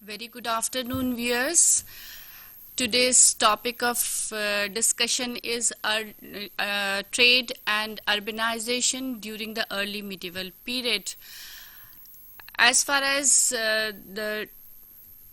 Very good afternoon, viewers. Today's topic of discussion is trade and urbanization during the early medieval period. As far as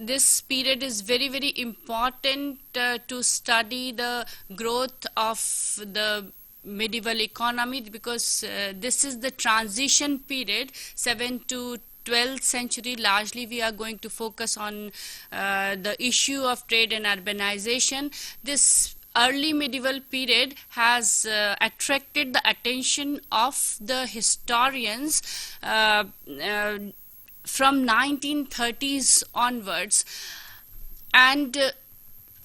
this period is very important to study the growth of the medieval economy, because this is the transition period, 7th to 12th century. Largely we are going to focus on the issue of trade and urbanization. This early medieval period has attracted the attention of the historians from 1930s onwards, and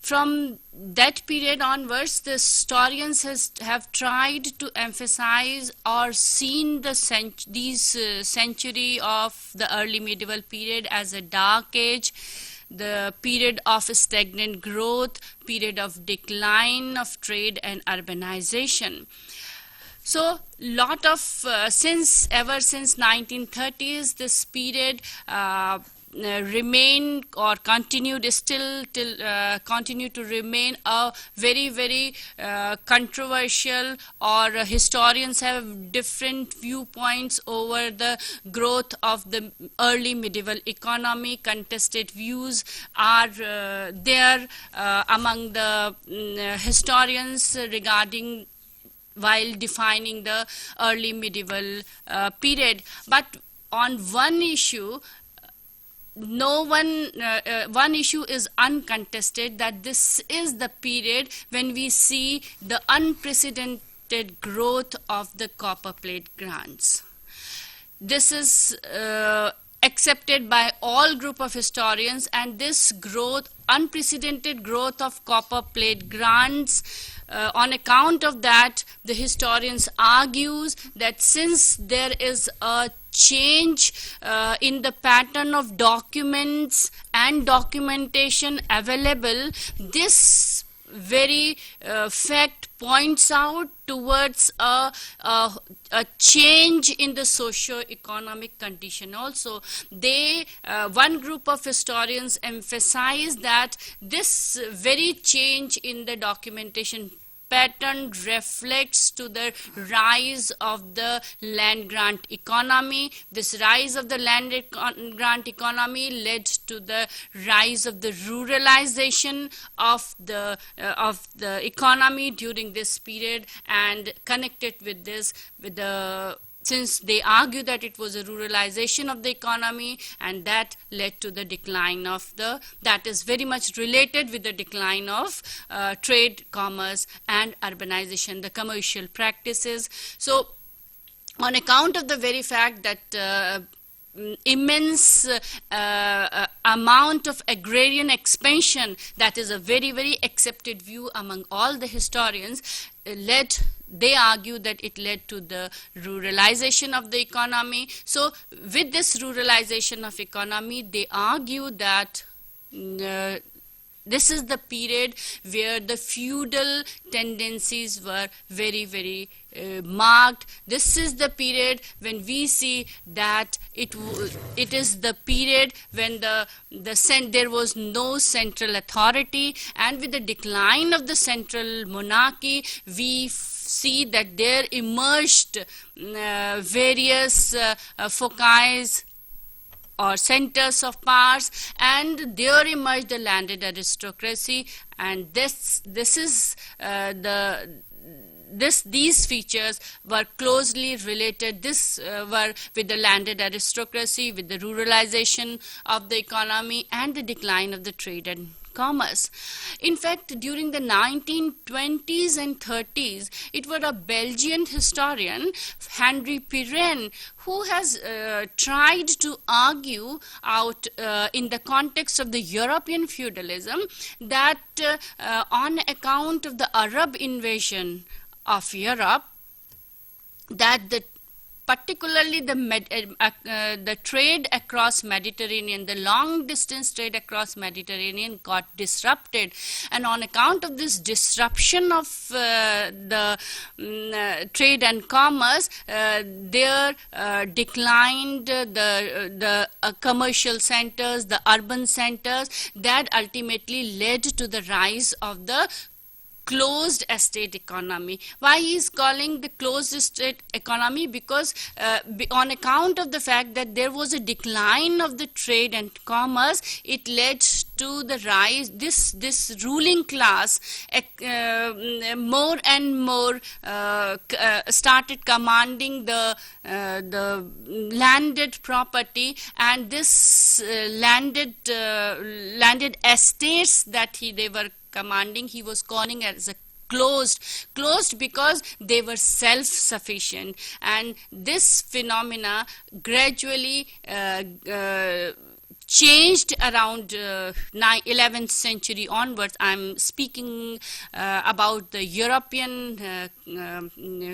from that period onwards, the historians have tried to emphasize or seen these century of the early medieval period as a dark age, the period of stagnant growth, period of decline of trade and urbanization. So, lot of ever since 1930s, this period remain or continued still till continue to remain a very controversial, or historians have different viewpoints over the growth of the early medieval economy. Contested views are there among the historians regarding while defining the early medieval period. But on one issue, one issue is uncontested, that this is the period when we see the unprecedented growth of the copper plate grants. This is accepted by all group of historians, and this growth, unprecedented growth of copper plate grants, on account of that, the historians argues that since there is a change in the pattern of documents and documentation available, this very fact points out towards a change in the socio-economic condition also. One group of historians emphasize that this very change in the documentation pattern reflects to the rise of the land grant economy. This rise of the land grant economy led to the rise of the ruralization of the economy during this period, and connected with this, since they argue that it was a ruralization of the economy, and that led to the decline of that is very much related with the decline of trade, commerce and urbanization, the commercial practices. So on account of the very fact that immense amount of agrarian expansion, that is a very accepted view among all the historians, they argue that it led to the ruralization of the economy. So with this ruralization of economy, they argue that this is the period where the feudal tendencies were very marked. This is the period when we see that it is the period when there was no central authority, and with the decline of the central monarchy, we see that there emerged various foci or centers of powers, and there emerged the landed aristocracy, and these features were closely related. Were with the landed aristocracy, with the ruralization of the economy, and the decline of the trade and commerce. In fact, during the 1920s and 30s, it was a Belgian historian, Henri Pirenne, who has tried to argue out in the context of the European feudalism that on account of the Arab invasion of Europe, that the particularly the trade across Mediterranean, the long distance trade across Mediterranean got disrupted, and on account of this disruption of the trade and commerce, there declined the commercial centers, the urban centers, that ultimately led to the rise of the closed estate economy. Why he is calling the closed estate economy? Because on account of the fact that there was a decline of the trade and commerce, it led to the rise, this ruling class more and more started commanding the landed property, and this landed estates that they were commanding, he was calling as a closed because they were self-sufficient. And this phenomena gradually changed around 11th century onwards. I'm speaking about the European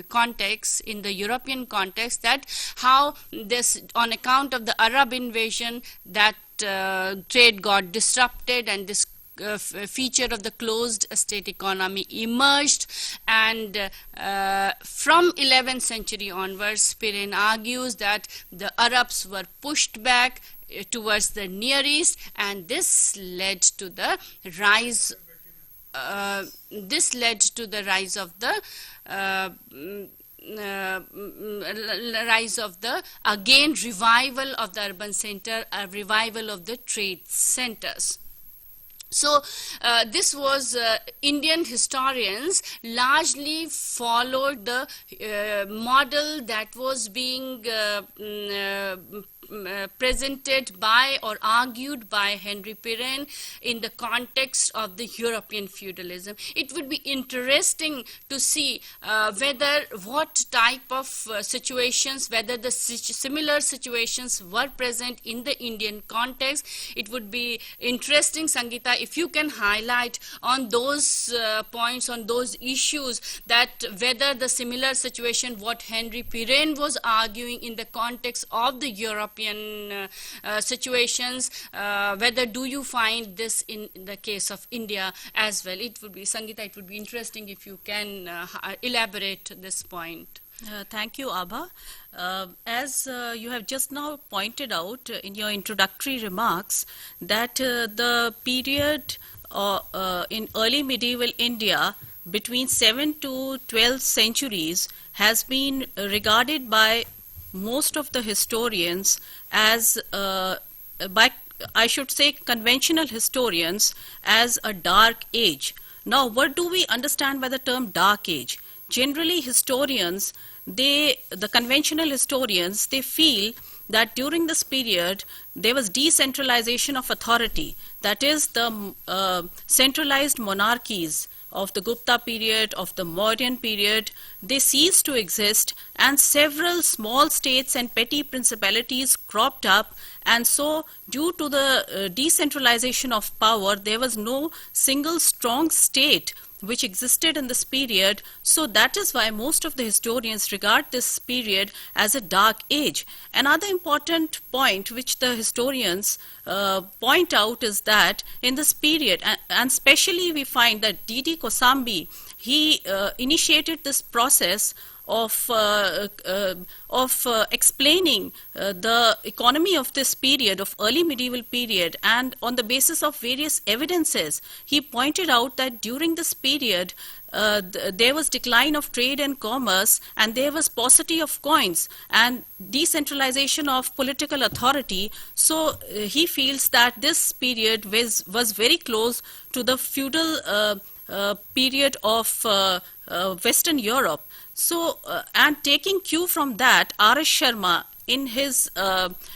context, in the European context, that how this, on account of the Arab invasion, that trade got disrupted, and this feature of the closed estate economy emerged. And from 11th century onwards, Pirin argues that the Arabs were pushed back towards the Near East, and this led to the rise of the again revival of the urban center, a revival of the trade centers. So this was Indian historians largely followed the model that was being presented by or argued by Henry Pirenne in the context of the European feudalism. It would be interesting to see what type of situations, whether the similar situations were present in the Indian context. It would be interesting, Sangeeta, if you can highlight on those points, on those issues, that whether the similar situation what Henry Pirenne was arguing in the context of the European situations, whether do you find this in the case of India as well? It would be, Sangeeta, it would be interesting if you can elaborate this point. Thank you, Abha. As you have just now pointed out in your introductory remarks, that the period in early medieval India between 7th to 12th centuries has been regarded by most of the historians as, I should say conventional historians, as a dark age. Now, what do we understand by the term dark age? Generally, historians, the conventional historians, they feel that during this period there was decentralization of authority. That is, the centralized monarchies of the Gupta period, of the Mauryan period, they ceased to exist, and several small states and petty principalities cropped up. And so, due to the decentralization of power, there was no single strong state which existed in this period. So that is why most of the historians regard this period as a dark age. Another important point which the historians point out is that in this period, and especially we find that D.D. Kosambi, he initiated this process of explaining the economy of this period, of early medieval period, and on the basis of various evidences, he pointed out that during this period there was decline of trade and commerce, and there was paucity of coins and decentralization of political authority. So he feels that this period was very close to the feudal period of Western Europe. So, and taking cue from that, R.S. Sharma, in his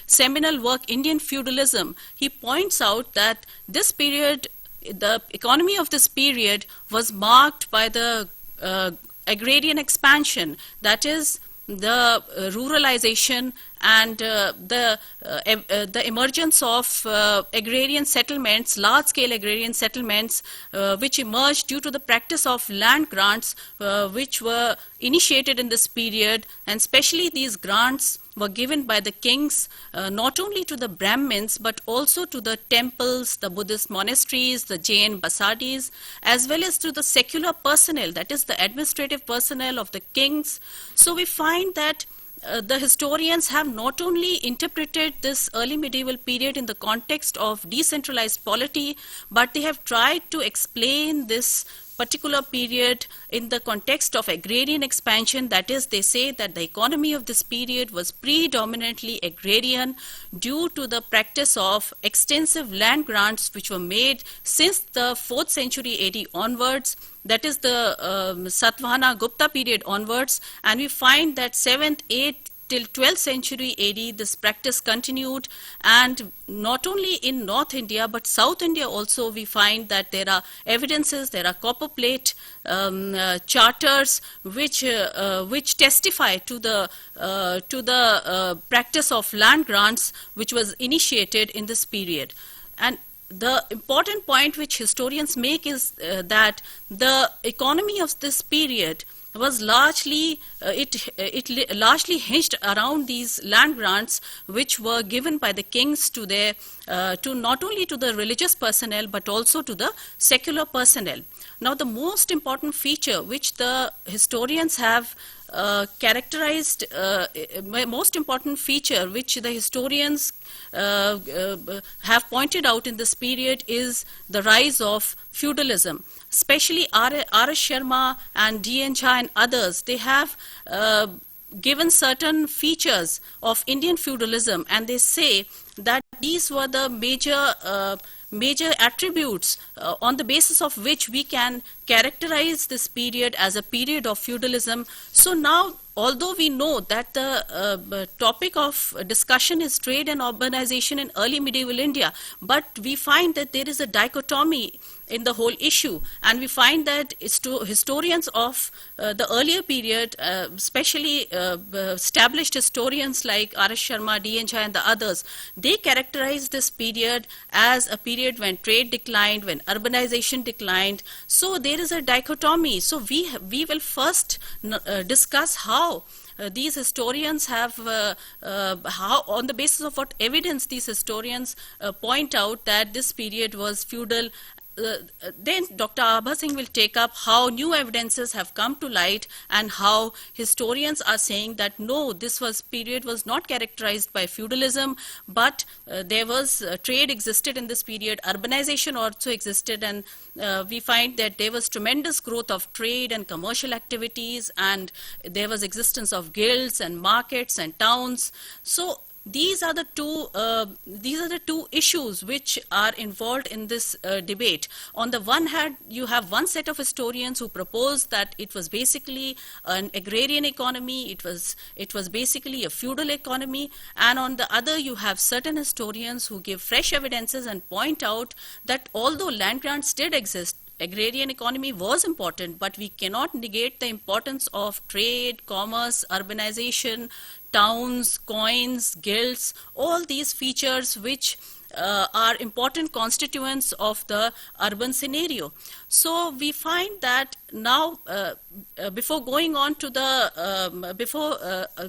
seminal work, Indian Feudalism, he points out that this period, the economy of this period was marked by the agrarian expansion, that is, the ruralization and the emergence of agrarian settlements, large-scale agrarian settlements, which emerged due to the practice of land grants, which were initiated in this period, and especially these grants were given by the kings not only to the Brahmins but also to the temples, the Buddhist monasteries, the Jain basadis, as well as to the secular personnel, that is the administrative personnel of the kings. So we find that the historians have not only interpreted this early medieval period in the context of decentralized polity, but they have tried to explain this particular period in the context of agrarian expansion. That is, they say that the economy of this period was predominantly agrarian due to the practice of extensive land grants which were made since the 4th century AD onwards, that is the Satvahana Gupta period onwards, and we find that 7th, 8th till 12th century AD this practice continued, and not only in North India but South India also we find that there are evidences, there are copper plate charters which testify to the practice of land grants which was initiated in this period. And the important point which historians make is that the economy of this period was largely largely hinged around these land grants which were given by the kings to their to not only to the religious personnel but also to the secular personnel. Now the most important feature which the historians have characterized, most important feature which the historians have pointed out in this period is the rise of feudalism. Especially R.S. Sharma and D.N. Jha and others, they have given certain features of Indian feudalism, and they say that these were the major attributes on the basis of which we can characterize this period as a period of feudalism. So now, although we know that the topic of discussion is trade and urbanization in early medieval India, but we find that there is a dichotomy in the whole issue, and we find that historians of the earlier period, especially established historians like R.S. Sharma, D.N. Jha and the others, they characterize this period as a period when trade declined, when urbanization declined. So there is a dichotomy. So we will first discuss how these historians have, how on the basis of what evidence these historians point out that this period was feudal. Then Dr. Abha Singh will take up how new evidences have come to light and how historians are saying that no, this period was not characterized by feudalism, but there was trade existed in this period, urbanization also existed, and we find that there was tremendous growth of trade and commercial activities, and there was existence of guilds and markets and towns. So these are the two issues which are involved in this debate. On the one hand, you have one set of historians who propose that it was basically an agrarian economy, it was basically a feudal economy, and on the other you have certain historians who give fresh evidences and point out that although land grants did exist, agrarian economy was important, but we cannot negate the importance of trade, commerce, urbanization, towns, coins, guilds, all these features which are important constituents of the urban scenario. So we find that now, before going on to the, before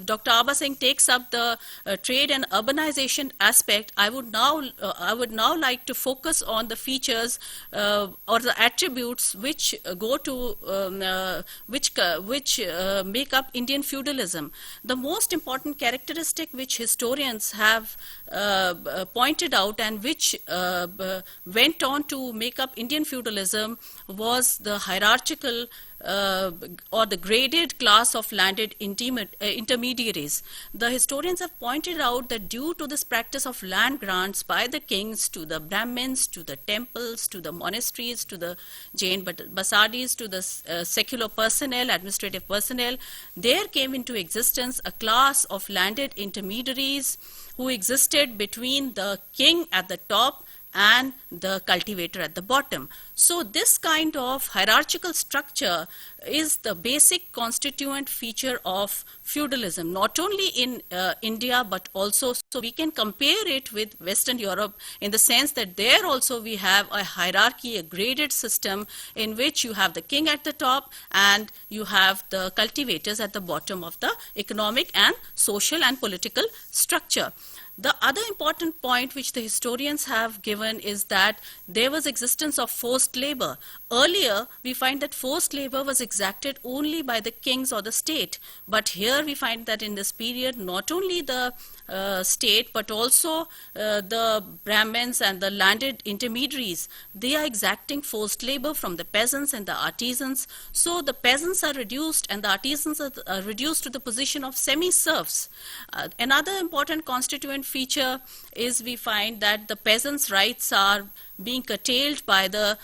Dr. Abha Singh takes up the trade and urbanization aspect, I would now like to focus on the features or the attributes which go to, which make up Indian feudalism. The most important characteristic which historians have pointed out and which went on to make up Indian feudalism was the hierarchical or the graded class of landed intermediaries. The historians have pointed out that due to this practice of land grants by the kings to the Brahmins, to the temples, to the monasteries, to the Jain basadis, to the secular personnel, administrative personnel, there came into existence a class of landed intermediaries who existed between the king at the top and the cultivator at the bottom. So this kind of hierarchical structure is the basic constituent feature of feudalism, not only in India but also, so we can compare it with Western Europe in the sense that there also we have a hierarchy, a graded system in which you have the king at the top and you have the cultivators at the bottom of the economic and social and political structure. The other important point which the historians have given is that there was existence of forced labor. Earlier, we find that forced labor was exacted only by the kings or the state. But here we find that in this period, not only the state, but also the Brahmins and the landed intermediaries, they are exacting forced labor from the peasants and the artisans. So the peasants are reduced and the artisans are reduced to the position of semi-serfs. Another important constituent feature is we find that the peasants' rights are being curtailed by the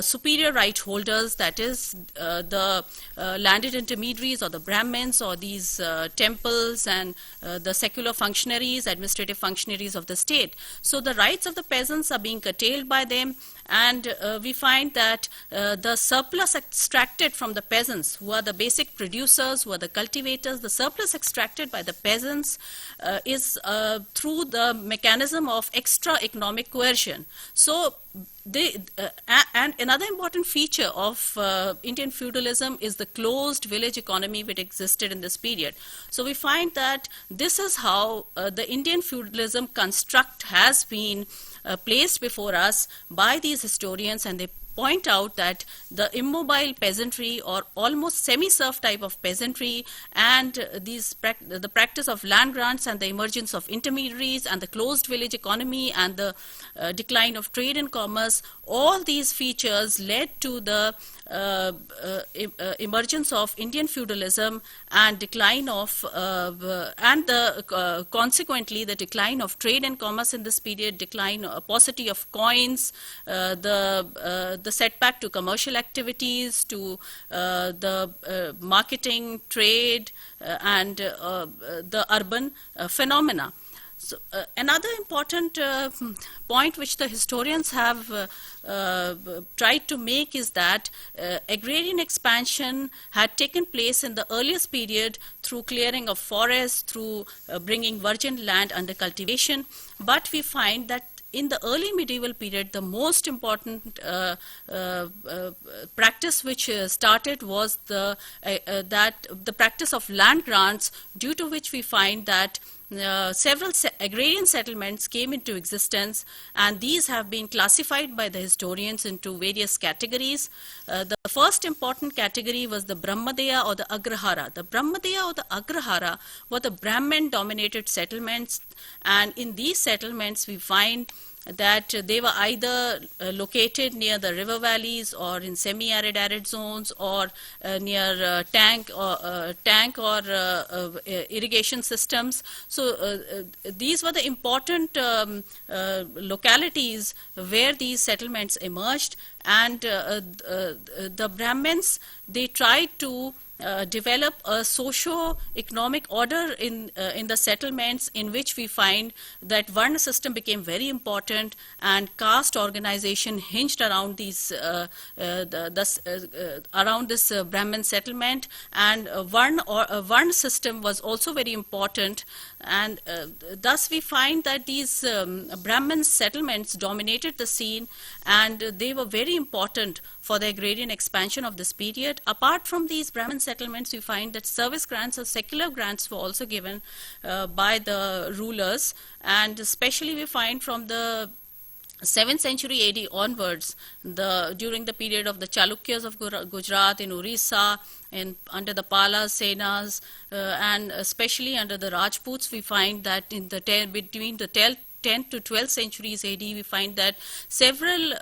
superior right holders, that is the landed intermediaries or the Brahmins or these temples and the secular functionaries, administrative functionaries of the state. So the rights of the peasants are being curtailed by them, and we find that the surplus extracted from the peasants, who are the basic producers, who are the cultivators, the surplus extracted by the peasants is through the mechanism of extra economic coercion. So and another important feature of Indian feudalism is the closed village economy which existed in this period. So we find that this is how the Indian feudalism construct has been placed before us by these historians, and they point out that the immobile peasantry or almost semi-serf type of peasantry and the practice of land grants and the emergence of intermediaries and the closed village economy and the decline of trade and commerce, all these features led to the emergence of Indian feudalism and decline of consequently the decline of trade and commerce in this period, decline, paucity of coins, the setback to commercial activities, to the marketing, trade, and the urban phenomena. So, another important point which the historians have tried to make is that agrarian expansion had taken place in the earliest period through clearing of forests, through bringing virgin land under cultivation, but we find that in the early medieval period, the most important practice which started was the practice of land grants, due to which we find that several agrarian settlements came into existence, and these have been classified by the historians into various categories. The first important category was the Brahmadeya or the Agrahara. The Brahmadeya or the Agrahara were the Brahmin-dominated settlements, and in these settlements we find that they were either located near the river valleys or in semi-arid arid zones or near tank or irrigation systems. So these were the important localities where these settlements emerged, and the Brahmins, they tried to develop a socio-economic order in the settlements, in which we find that Varna system became very important, and caste organization hinged around these around this Brahmin settlement, and Varna system was also very important, and thus we find that these Brahmin settlements dominated the scene, and they were very important for the agrarian expansion of this period. Apart from these Brahmin settlements, we find that service grants or secular grants were also given by the rulers, and especially we find from the 7th century AD onwards, during the period of the Chalukyas of Gujarat, in Orissa, under the Palas, Senas, and especially under the Rajputs, we find that in the between the 10th to 12th centuries AD, we find that several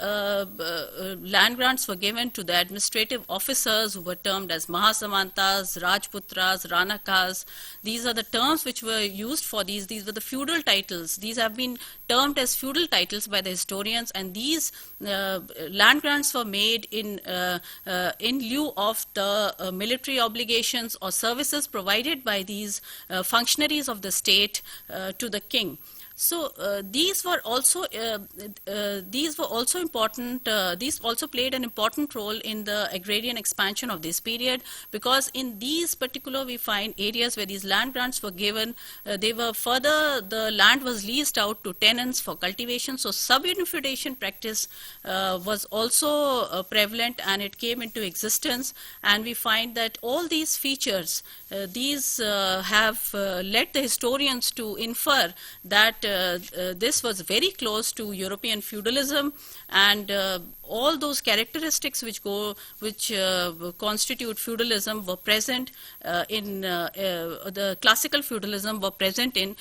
land grants were given to the administrative officers who were termed as Mahasamantas, Rajputras, Ranakas. These are the terms which were used for these. These were the feudal titles. These have been termed as feudal titles by the historians, and these land grants were made in lieu of the military obligations or services provided by these functionaries of the state to the king. So these were also important. These also played an important role in the agrarian expansion of this period, because in these particular we find areas where these land grants were given. The land was leased out to tenants for cultivation. So sub-infeudation practice was also prevalent, and it came into existence. And we find that all these features, these have led the historians to infer that this was very close to European feudalism, and all those characteristics which constitute feudalism were present in the classical feudalism were present in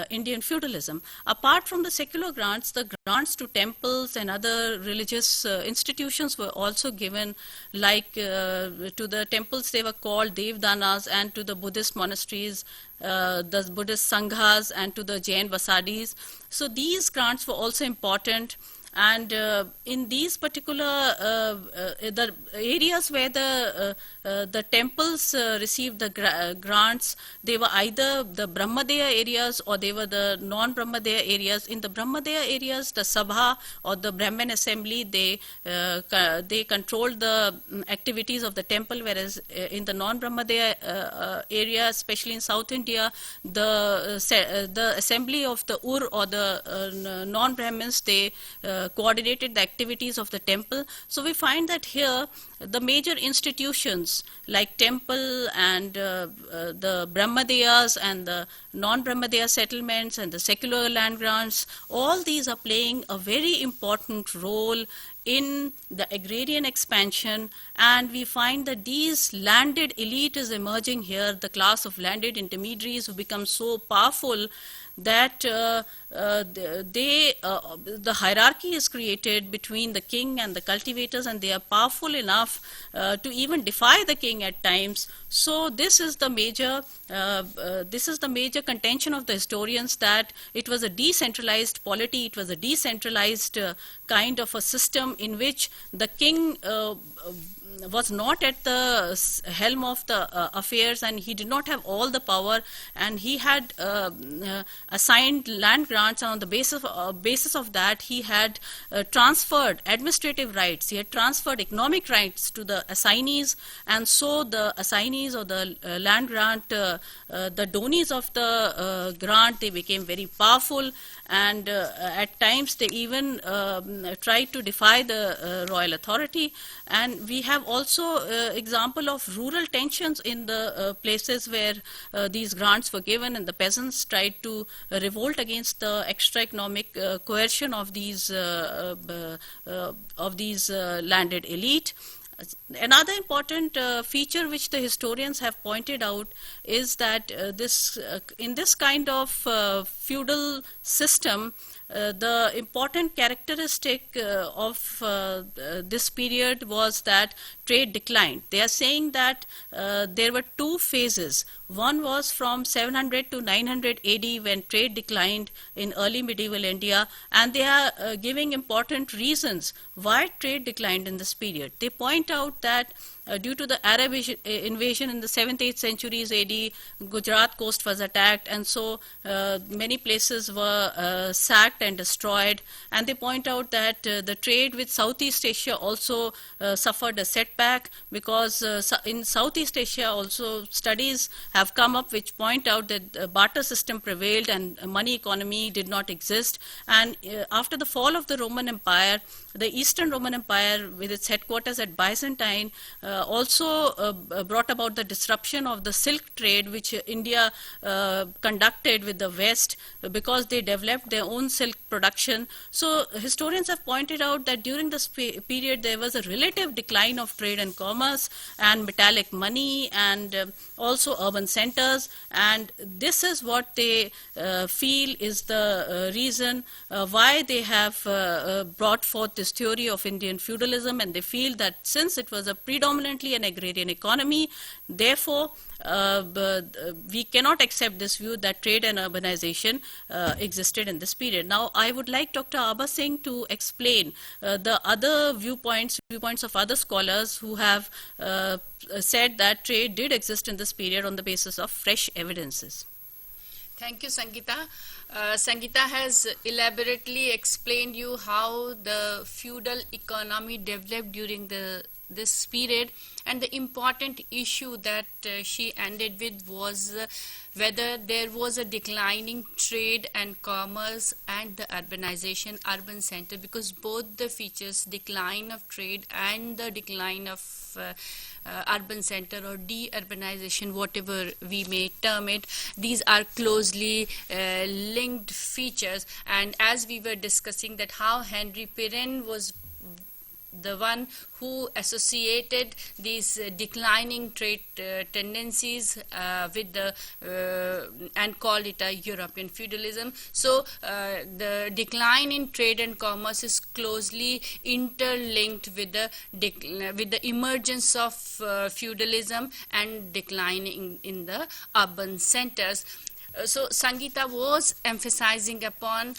Indian feudalism. Apart from the secular grants, the grants to temples and other religious institutions were also given, like to the temples they were called Devdanas, and to the Buddhist monasteries, the Buddhist Sanghas, and to the Jain Basadis. So these grants were also important. And in these particular the areas where the temples received the grants, they were either the Brahmadeya areas or they were the non-Brahmadeya areas. In the Brahmadeya areas, the Sabha or the Brahmin assembly, they controlled the activities of the temple, whereas in the non-Brahmadeya area, especially in South India, the assembly of the Ur or the non-Brahmins, they coordinated the activities of the temple. So we find that here the major institutions like temple and the Brahmadeyas and the non-Brahmadeya settlements and the secular land grants, all these are playing a very important role in the agrarian expansion. And we find that these landed elite is emerging here, the class of landed intermediaries who become so powerful that the hierarchy is created between the king and the cultivators, and they are powerful enough to even defy the king at times. So this is the major contention of the historians, that it was a decentralized polity, it was a decentralized kind of a system in which the king was not at the helm of the affairs, and he did not have all the power, and he had assigned land grants, and on the basis of that he had transferred administrative rights, he had transferred economic rights to the assignees. And so the assignees or the land grant, the donees of the grant, they became very powerful, and at times they even tried to defy the royal authority. And we have also example of rural tensions in the places where these grants were given, and the peasants tried to revolt against the extra economic coercion of these landed elite. Another important feature which the historians have pointed out is that in this kind of feudal system, the important characteristic of this period was that trade declined. They are saying that there were two phases. One was from 700 to 900 AD when trade declined in early medieval India, and they are giving important reasons why trade declined in this period. They point out that due to the Arab invasion in the 7th, 8th centuries AD, Gujarat coast was attacked, and so many places were sacked and destroyed. And they point out that the trade with Southeast Asia also suffered a setback, because in Southeast Asia also studies have come up which point out that the barter system prevailed and money economy did not exist. And after the fall of the Roman Empire, the Eastern Roman Empire, with its headquarters at Byzantine, also brought about the disruption of the silk trade which India conducted with the West, because they developed their own silk production. So historians have pointed out that during this period there was a relative decline of trade and commerce and metallic money and also urban centers, and this is what they feel is the reason why they have brought forth this theory of Indian feudalism. And they feel that since it was a predominantly an agrarian economy, therefore we cannot accept this view that trade and urbanization existed in this period. Now I would like Dr. Aba Singh to explain the other viewpoints of other scholars who have said that trade did exist in this period on the basis of fresh evidences. Thank you, Sangeeta. Sangeeta has elaborately explained you how the feudal economy developed during this period, and the important issue that she ended with was whether there was a declining trade and commerce and the urbanization, urban center, because both the features, decline of trade and the decline of urban center or de-urbanization, whatever we may term it, these are closely linked features. And as we were discussing that how Henry Pirenne was the one who associated these declining trade tendencies with the and called it a European feudalism. So the decline in trade and commerce is closely interlinked with the emergence of feudalism and decline in the urban centers. So Sangeeta was emphasizing upon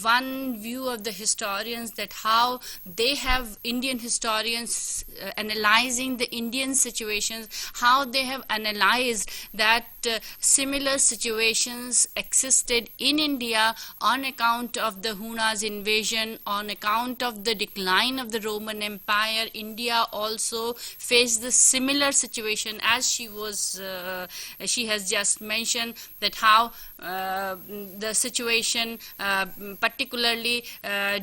one view of the historians, that how they have Indian historians analyzing the Indian situations, how they have analyzed that similar situations existed in India on account of the Huna's invasion, on account of the decline of the Roman Empire. India also faced the similar situation, as she has just mentioned, that how the situation particularly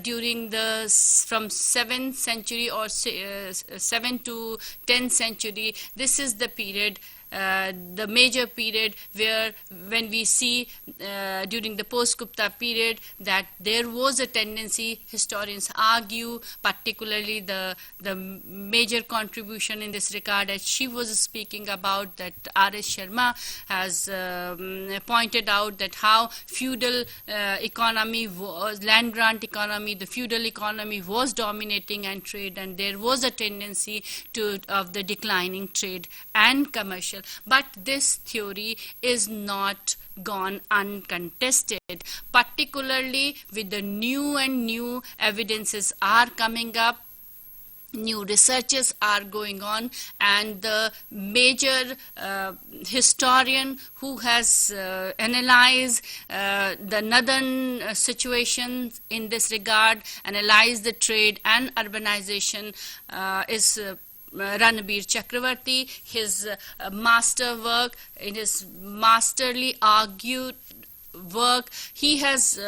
during from 7th century or 7th to 10th century, this is the period, the major period when we see during the post-Gupta period that there was a tendency, historians argue, particularly the major contribution in this regard, as she was speaking about, that R.S. Sharma has pointed out that how feudal economy was, land grant economy, the feudal economy was dominating and trade, and there was a tendency of the declining trade and commercial. But this theory is not gone uncontested, particularly with the new and new evidences are coming up, new researches are going on, and the major historian who has analyzed the northern situation in this regard, analyzed the trade and urbanization, is Ranbir Chakravarti. His master work, in his masterly argued work, he has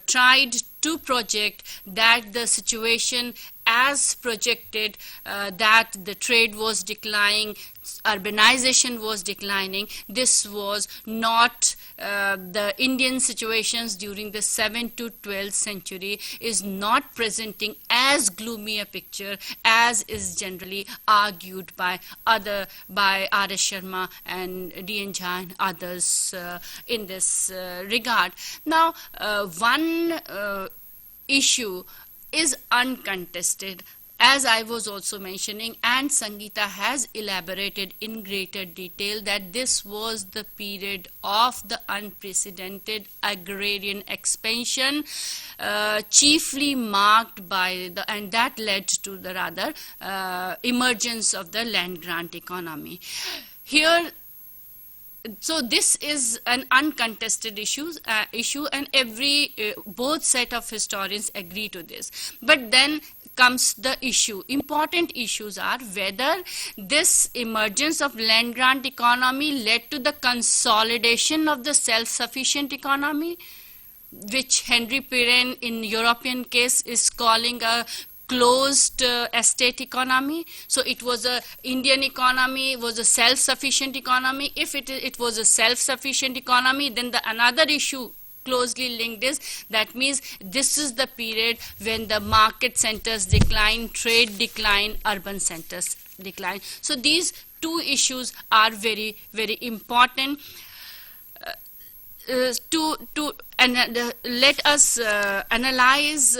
tried to project that the situation as projected, that the trade was declining, urbanization was declining. This was not the Indian situations during the 7th to 12th century is not presenting as gloomy a picture as is generally argued by R.S. Sharma and D.N. Jha and others in this regard. Now, one issue is uncontested, as I was also mentioning, and Sangeeta has elaborated in greater detail, that this was the period of the unprecedented agrarian expansion, chiefly marked by and that led to the rather emergence of the land grant economy. Here, so this is an uncontested issue, and both set of historians agree to this. But then comes the issue. Important issues are whether this emergence of land grant economy led to the consolidation of the self-sufficient economy, which Henry Pirenne in European case is calling a closed estate economy. So it was a Indian economy, was a self-sufficient economy. If it was a self-sufficient economy, then another issue closely linked is, that means this is the period when the market centers decline, trade decline, urban centers decline. So these two issues are very, very important. Let us analyze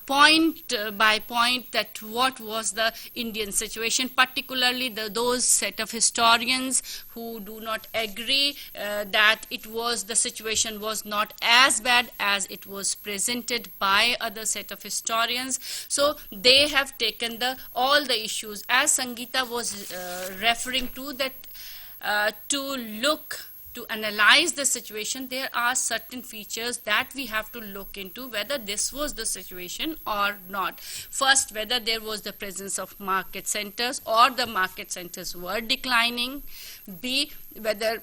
point by point that what was the Indian situation, particularly those set of historians who do not agree that the situation was not as bad as it was presented by other set of historians. So they have taken all the issues, as Sangeeta was referring to, that to to analyze the situation, there are certain features that we have to look into whether this was the situation or not. First, whether there was the presence of market centers or the market centers were declining. B, whether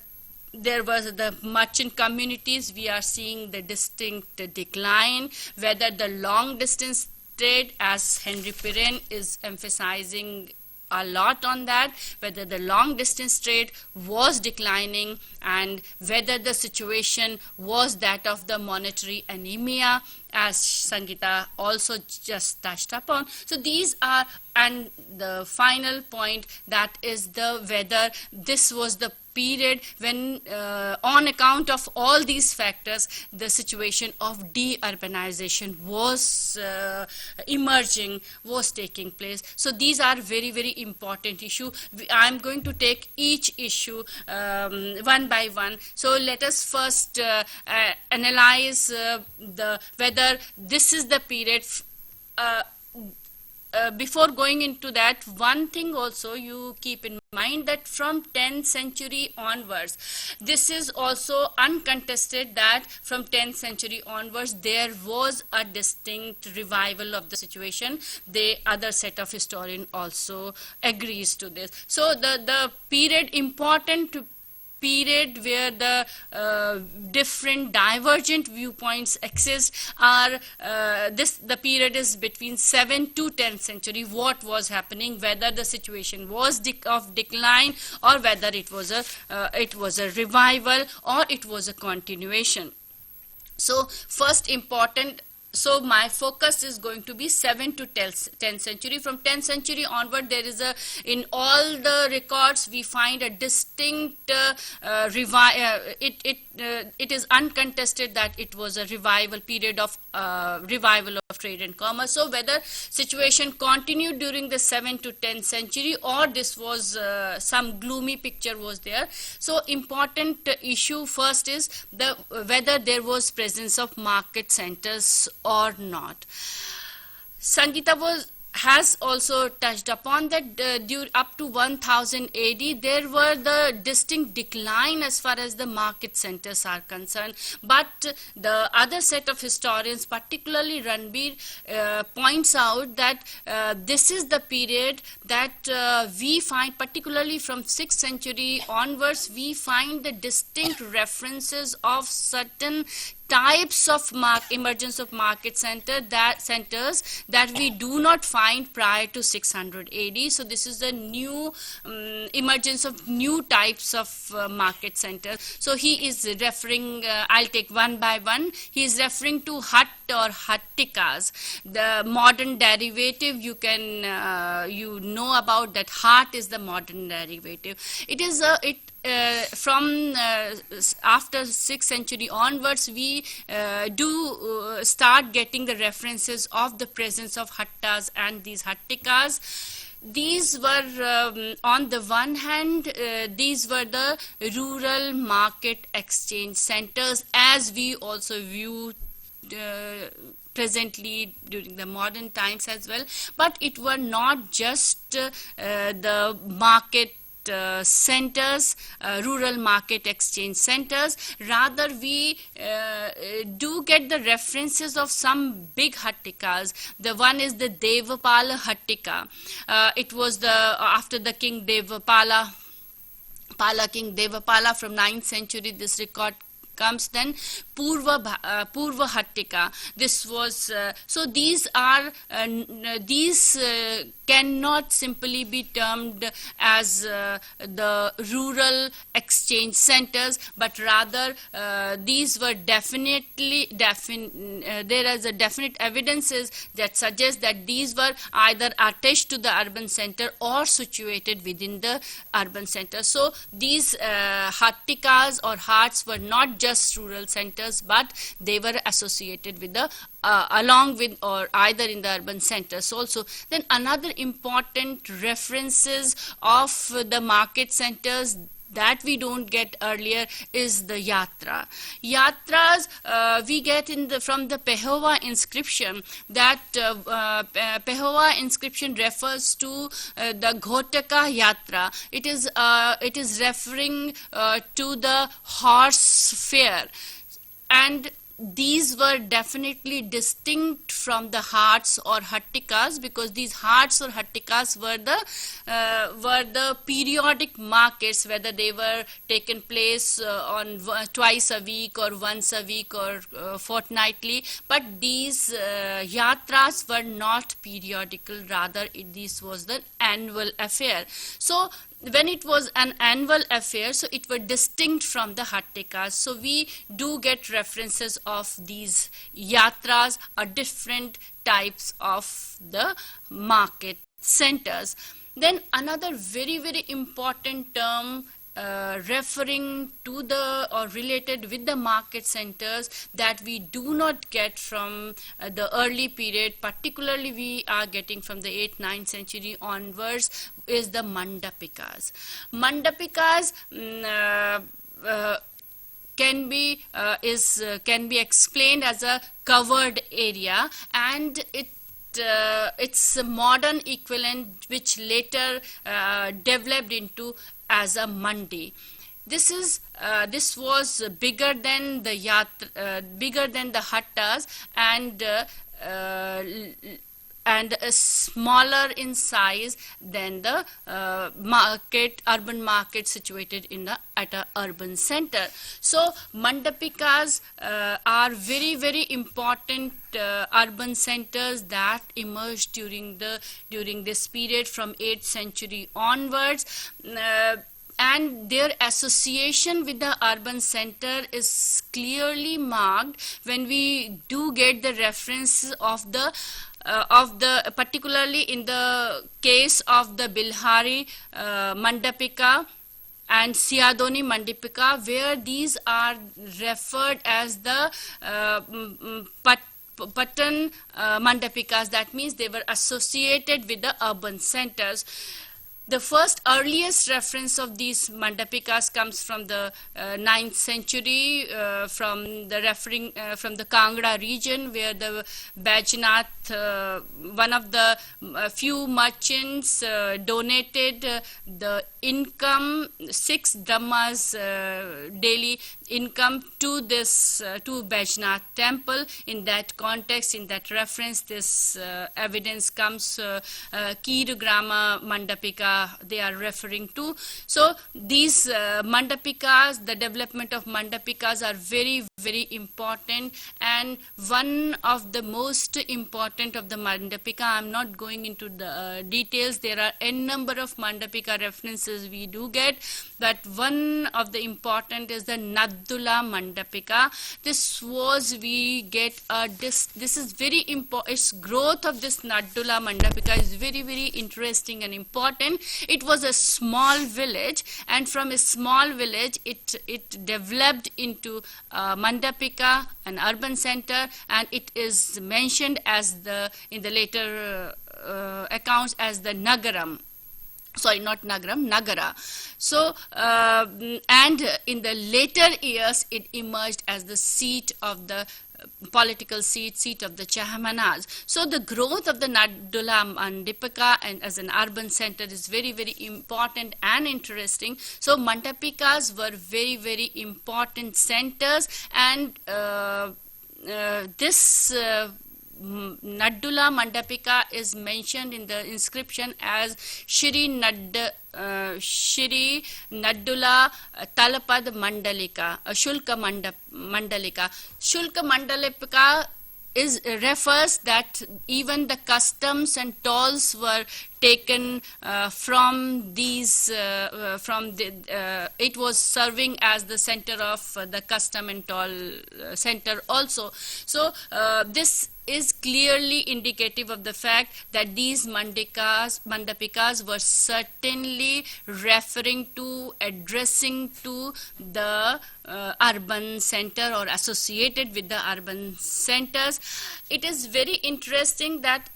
there was the merchant communities, we are seeing the distinct decline, whether the long distance trade, as Henry Pirenne is emphasizing a lot on that, whether the long distance trade was declining and whether the situation was that of the monetary anemia, as Sangeeta also just touched upon. So these are, and the final point, that is the whether this was the period when on account of all these factors the situation of de-urbanization was emerging, was taking place. So these are very, very important issue. I'm going to take each issue one by one. So let us first analyze whether this is the period. Before going into that, one thing also you keep in mind that from 10th century onwards, this is also uncontested that from 10th century onwards there was a distinct revival of the situation. The other set of historian also agrees to this. So the period, important period where the different divergent viewpoints exist are the period is between 7th to 10th century. What was happening, whether the situation was of decline or whether it was a revival or it was a continuation. So first important, so my focus is going to be 7th to 10th century. From 10th century onward, there is in all the records we find a distinct it is uncontested that it was a revival period of revival of trade and commerce. So whether situation continued during the 7th to 10th century or this was some gloomy picture was there. So important issue first is whether there was presence of market centers or not. Sangeeta has also touched upon that up to 1000 AD, there were the distinct decline as far as the market centers are concerned. But the other set of historians, particularly Ranbir, points out that this is the period that we find, particularly from 6th century onwards, we find the distinct references of certain types of emergence of market centers that we do not find prior to 600 AD. So this is the new emergence of new types of market centers. So he is referring, I'll take one by one. He is referring to Hatt or Hattikas. The modern derivative, you can you know about that. Hatt is the modern derivative. It is from after 6th century onwards, we do start getting the references of the presence of Hattas and these Hattikas. These were, on the one hand, these were the rural market exchange centers, as we also view presently during the modern times as well. But it were not just the market centers, rural market exchange centers. Rather, we do get the references of some big Hattikas. The one is the Devapala Hattika. It was after the King Devapala, King Devapala from 9th century. This record comes. Then Purva Hattika. This was so these are these cannot simply be termed as the rural exchange centers, but rather these were definitely there is a definite evidences that suggest that these were either attached to the urban center or situated within the urban center. So these Hattikas or Hatts were not just rural centers, but they were associated with the along with or either in the urban centers also. Then another important references of the market centers that we don't get earlier is the yatra. Yatras we get from the Pehowa inscription. That Pehowa inscription refers to the Ghotaka Yatra. It is referring to the horse fair, and these were definitely distinct from the Hats or Hattikas, because these Hats or Hattikas were the periodic markets, whether they were taken place on twice a week or once a week or fortnightly. But these yatras were not periodical, rather this was the annual affair. So when it was an annual affair, so it were distinct from the Hattikas. So we do get references of these yatras or different types of the market centers. Then another very, very important term referring to the or related with the market centers that we do not get from the early period, particularly we are getting from the 8th, 9th century onwards, is the Mandapikas. Mandapikas can be explained as a covered area, and its a modern equivalent which later developed into as a mandi. This was bigger than the hattas, and smaller in size than the urban market situated at a urban center. So Mandapikas are very, very important urban centers that emerged during this period from 8th century onwards. And their association with the urban center is clearly marked when we do get the reference of the particularly in the case of the Bilhari Mandapika and Siadoni Mandapika, where these are referred as the Patan Mandapikas. That means they were associated with the urban centers. The first earliest reference of these Mandapikas comes from the 9th century, from the Kangra region, where the Bajnath, one of the few merchants, donated the income, 6 dhammas daily income to this to Bajnath temple. In that context, in that reference, this evidence comes. Kirugrama Mandapika they are referring to. So these Mandapikas, the development of Mandapikas are very, very important, and one of the most important of the Mandapika, I am not going into the details, there are n number of Mandapika references we do get, but one of the important is the Naddula Mandapika. This is very important. Its growth of this Naddula Mandapika is very, very interesting and important. It was a small village, and from a small village it developed into Mandapika, an urban center, and it is mentioned as in the later accounts as the Nagaram. Sorry, not Nagaram, Nagara. So, and in the later years, it emerged as the seat of the political seat of the Chahmanas. So the growth of the Naddula Mandapika and as an urban center is very, very important and interesting. So Mandapikas were very, very important centers, and this Naddula Mandapika is mentioned in the inscription as Shri Naddula Talapad Mandalika, Shulka Mandalika. Shulka Mandalika refers that even the customs and tolls were taken from these, it was serving as the center of the custom and toll center also. So this is clearly indicative of the fact that these mandapikas were certainly referring to, addressing to the urban center or associated with the urban centers. It is very interesting that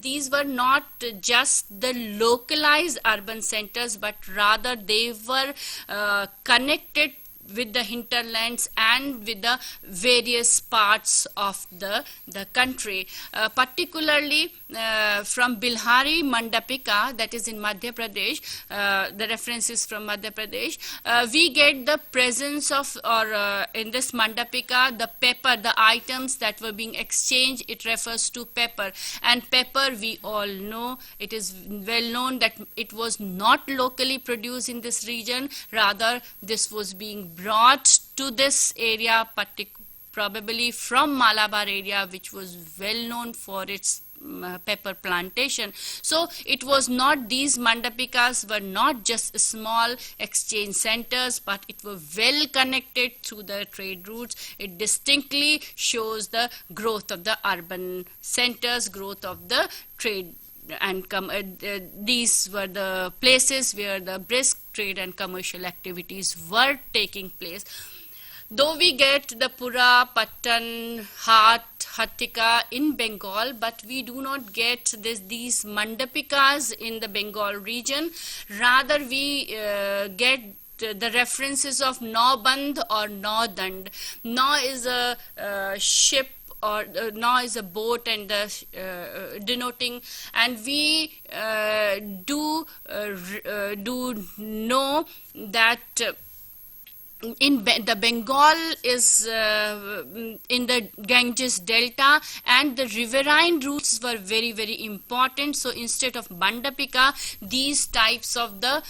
these were not just the localized urban centers, but rather they were connected with the hinterlands and with the various parts of the country. Particularly from Bilhari Mandapika, that is in Madhya Pradesh, the reference is from Madhya Pradesh, we get the presence of, or in this Mandapika, the pepper, the items that were being exchanged, it refers to pepper. And pepper, we all know, it is well known that it was not locally produced in this region, rather this was being brought to this area, probably from Malabar area, which was well known for its pepper plantation. So it was not, these mandapikas were not just small exchange centers, but it were well connected through the trade routes. It distinctly shows the growth of the urban centers, growth of the trade, and these were the places where the brisk trade and commercial activities were taking place. Though we get the Pura, Patan, Hat, Hattika in Bengal, but we do not get these mandapikas in the Bengal region. Rather, we get the references of Nauband or Naudand. Na is a ship, or Na is a boat, and denoting, and we do know that in the Bengal is in the Ganges Delta, and the riverine routes were very, very important. So instead of Mandapika, these types of the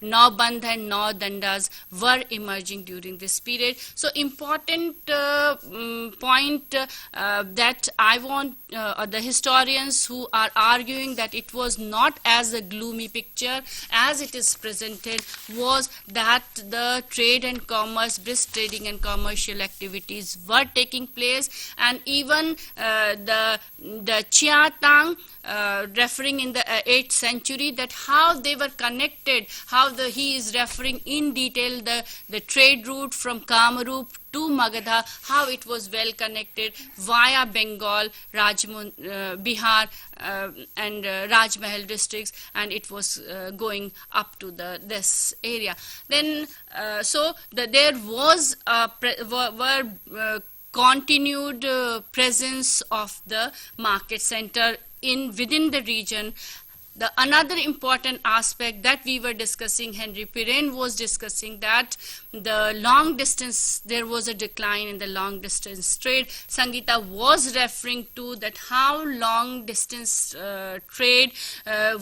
Nauband and Naudandas were emerging during this period. So important point that I want the historians who are arguing that it was not as a gloomy picture as it is presented, was that the trade and commerce, brisk trading and commercial activities were taking place, and even the Chia Tang, referring in the 8th century, that how they were connected, how he is referring in detail the trade route from Kamrup to Magadha, how it was well connected via Bengal, Bihar, and Rajmahal districts, and it was going up to this area. Then, so there was continued presence of the market center within the region. Another important aspect that we were discussing, Henry Pirenne was discussing, that the long distance, there was a decline in the long distance trade. Sangeeta was referring to that how long distance trade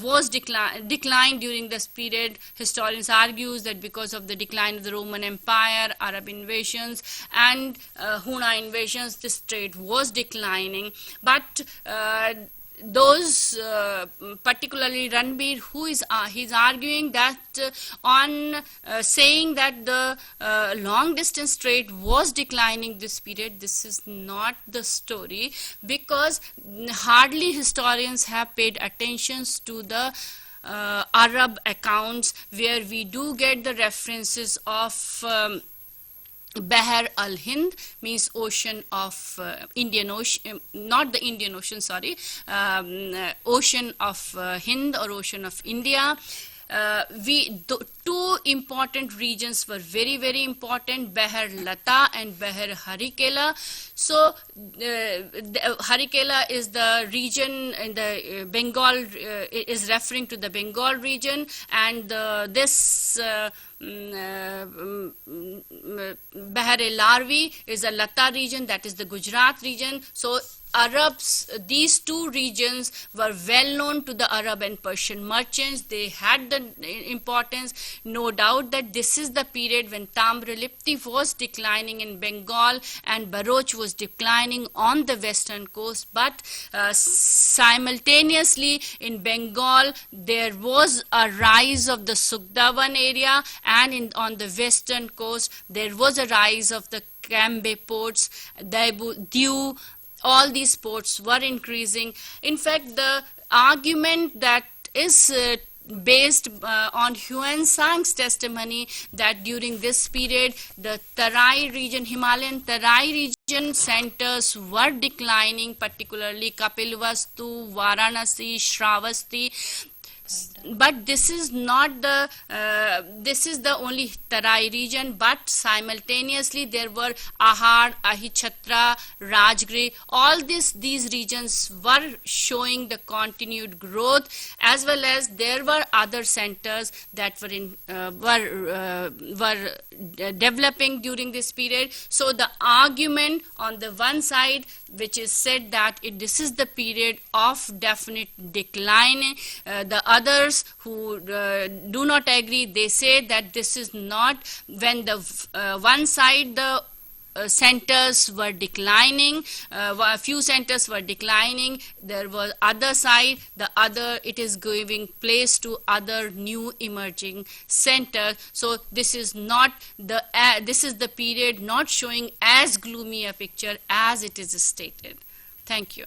was declined during this period. Historians argues that because of the decline of the Roman Empire, Arab invasions, and Huna invasions, this trade was declining. But those, particularly Ranbir, he's arguing that on saying that the long distance trade was declining this period, this is not the story, because hardly historians have paid attention to the Arab accounts, where we do get the references of Bahr al-Hind, means ocean of Indian Ocean, not the Indian Ocean, sorry, ocean of Hind or ocean of India. Two important regions were very, very important, Bahr Lata and Bahr Harikela. So Harikela is the region in the Bengal, is referring to the Bengal region, and this Bahr-e-Larvi is a Lata region, that is the Gujarat region. So Arabs, these two regions were well known to the Arab and Persian merchants. They had the importance. No doubt that this is the period when Tamralipti was declining in Bengal and Baloch was declining on the western coast. But simultaneously in Bengal, there was a rise of the Sugdavan area, and on the western coast, there was a rise of the Cambay ports, Diu, all these ports were increasing. In fact, the argument that is based on Huan Sang's testimony that during this period, the Tarai region, Himalayan Tarai region centers were declining, particularly Kapilvastu, Varanasi, Shravasti. But this is not the this is the only Tarai region, but simultaneously there were Ahar, Ahichatra, Rajgiri. All these regions were showing the continued growth, as well as there were other centers that were developing during this period. So the argument on the one side, which is said that this is the period of definite decline, the others who do not agree, they say that this is not when the one side the centers were declining, a few centers were declining, there was other side, it is giving place to other new emerging centers. So this is not this is the period not showing as gloomy a picture as it is stated. Thank you.